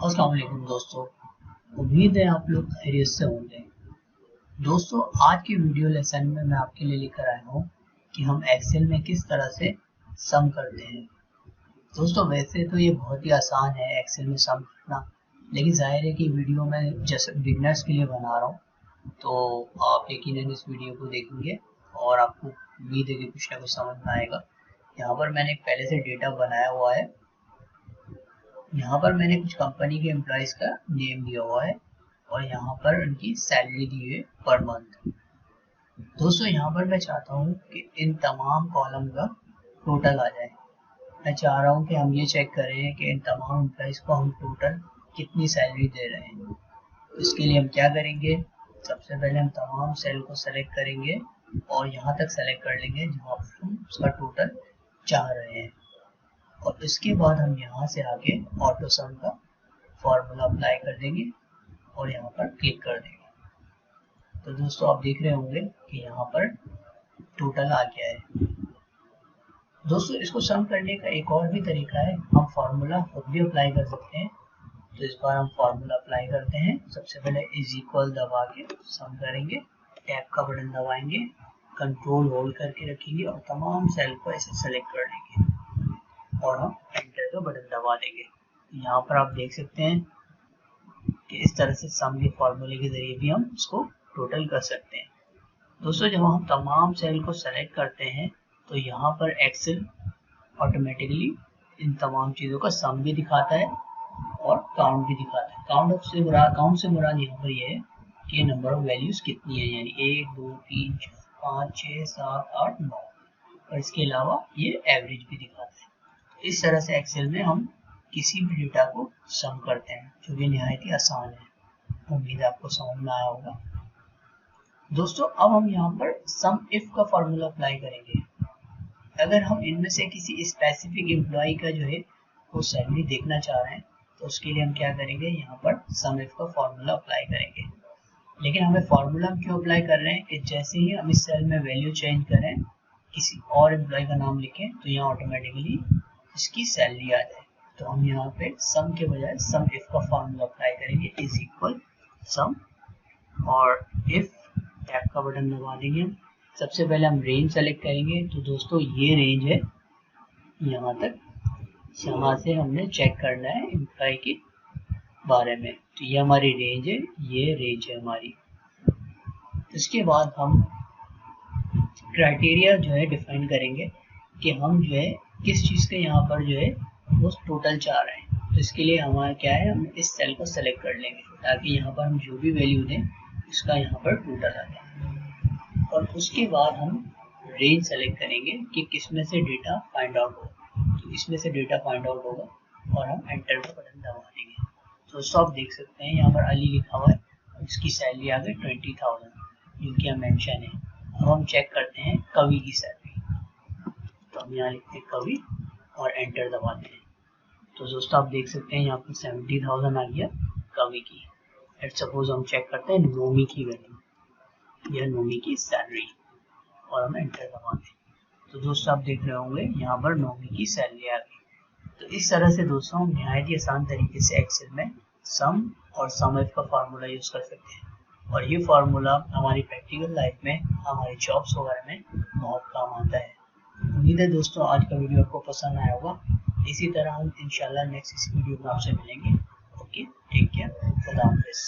अस्सलाम वालेकुम दोस्तों, उम्मीद है आप लोग खैरियत से होंगे। दोस्तों, आज की वीडियो लेसन में मैं आपके लिए लेकर आया हूँ कि हम एक्सेल में किस तरह से सम करते हैं। दोस्तों, वैसे तो ये बहुत ही आसान है एक्सेल में सम करना, लेकिन जाहिर है कि वीडियो में जैसे बिगनर्स के लिए बना रहा हूँ, तो आप यकीनन इस वीडियो को देखेंगे और आपको उम्मीद है कि कुछ ना कुछ समझ में आएगा। यहाँ पर मैंने पहले से डेटा बनाया हुआ है। यहाँ पर मैंने कुछ कंपनी के एम्प्लॉयज़ का नेम दिया हुआ है और यहाँ पर उनकी सैलरी दी है पर मंथ। दोस्तों, यहाँ पर मैं चाहता हूँ कि इन तमाम कॉलम का टोटल आ जाए। मैं चाह रहा हूँ कि हम ये चेक करें कि इन तमाम एम्प्लॉयज़ को हम टोटल कितनी सैलरी दे रहे हैं। तो इसके लिए हम क्या करेंगे, सबसे पहले हम तमाम सेल को सेलेक्ट करेंगे और यहाँ तक सेलेक्ट कर लेंगे जहाँ पर हम उसका टोटल चाह रहे हैं। और इसके बाद हम यहाँ से आके ऑटो सम का फॉर्मूला अप्लाई कर देंगे और यहाँ पर क्लिक कर देंगे। तो दोस्तों, आप देख रहे होंगे कि यहाँ पर टोटल आ गया है। दोस्तों, इसको सम करने का एक और भी तरीका है, हम फॉर्मूला खुद भी अप्लाई कर सकते हैं। तो इस बार हम फॉर्मूला अप्लाई करते हैं। सबसे पहले इज इक्वल दबा के सम करेंगे, टैब का बटन दबाएंगे, कंट्रोल होल्ड करके रखेंगे और तमाम सेल को ऐसे सेलेक्ट कर लेंगे और हम एंटर का बटन दबा देंगे। यहाँ पर आप देख सकते हैं कि इस तरह से सम के फॉर्मूले के जरिए भी हम इसको टोटल कर सकते हैं। दोस्तों, जब हम तमाम सेल को सेलेक्ट करते हैं तो यहाँ पर एक्सेल ऑटोमेटिकली इन तमाम चीज़ों का सम भी दिखाता है और काउंट भी दिखाता है। काउंट से मुराद यहाँ पर ये है कि ये नंबर ऑफ वैल्यूज़ कितनी है, यानी 1 2 3 4 5 6 7 8 9, और इसके अलावा ये एवरेज भी दिखाता है। इस तरह से एक्सेल में हम किसी भी डेटा को सम करते हैं, जो कि निहायत ही आसान है। उम्मीद है आपको समझ में आया होगा। दोस्तों, अब हम यहाँ पर सम इफ का फॉर्मूला अप्लाई करेंगे। अगर हम इनमें से किसी स्पेसिफिक एम्प्लॉय का जो है वो सैलरी देखना चाह रहे हैं, तो उसके लिए हम क्या करेंगे, यहाँ पर सम इफ का फॉर्मूला अप्लाई करेंगे। लेकिन हमें फॉर्मूला हम क्यों अप्लाई कर रहे हैं कि जैसे ही हम इस सेल में वैल्यू चेंज करें, किसी और एम्प्लॉय का नाम लिखें, तो यहाँ ऑटोमेटिकली इसकी सैलरी आ जाए। तो हम यहाँ पे सम के बजाय सम इफ का फॉर्मूला अप्लाई करेंगे, इज इक्वल सम और इफ, टैब का बटन दबा देंगे। सबसे पहले हम रेंज सेलेक्ट करेंगे। तो दोस्तों, ये रेंज है यहाँ तक, यहाँ से हमने चेक करना है एम्प्लॉय के बारे में। तो ये हमारी रेंज है, ये रेंज है हमारी। इसके बाद हम क्राइटेरिया जो है डिफाइन करेंगे कि हम जो है किस चीज़ के यहाँ पर जो है वो टोटल चाह रहे हैं। तो इसके लिए हमारा क्या है, हम इस सेल को सेलेक्ट कर लेंगे ताकि यहाँ पर हम जो भी वैल्यू दें इसका यहाँ पर टोटल आ जाए। और उसके बाद हम रेंज सेलेक्ट करेंगे कि किस में से डेटा फाइंड आउट होगा। तो इसमें से डेटा फाइंड आउट होगा और हम एंटर का बटन दबा देंगे। तो दोस्तों, आप देख सकते हैं यहाँ पर अली लिखा हुआ है, इसकी सैलरी आ गई 20,000, जो कि मेंशन है। अब हम चेक करते हैं कवि की सैलरी। तो हम यहाँ लिखते हैं कवि और एंटर दबाते हैं। तो दोस्तों, आप देख सकते हैं यहाँ पर 70,000 आ गया कवि की। लेट्स सपोज हम चेक करते हैं नोमी की वैल्यू, यह नोमी की सैलरी, और हम एंटर दबाते हैं। तो दोस्तों, आप देख रहे होंगे यहाँ पर नोमी की सैलरी आ गई। तो इस तरह से दोस्तों हम निहायत ही आसान तरीके से एक्सेल में सम और सम इफ का फार्मूला यूज कर सकते हैं। और ये फार्मूला हमारी प्रैक्टिकल लाइफ में, हमारी जॉब्स वगैरह में बहुत काम आता है। उम्मीद है दोस्तों आज का वीडियो आपको पसंद आया होगा। इसी तरह हम इंशाल्लाह नेक्स्ट इस वीडियो में आपसे मिलेंगे। ओके, टेक केयर, खुदा हाफिज़।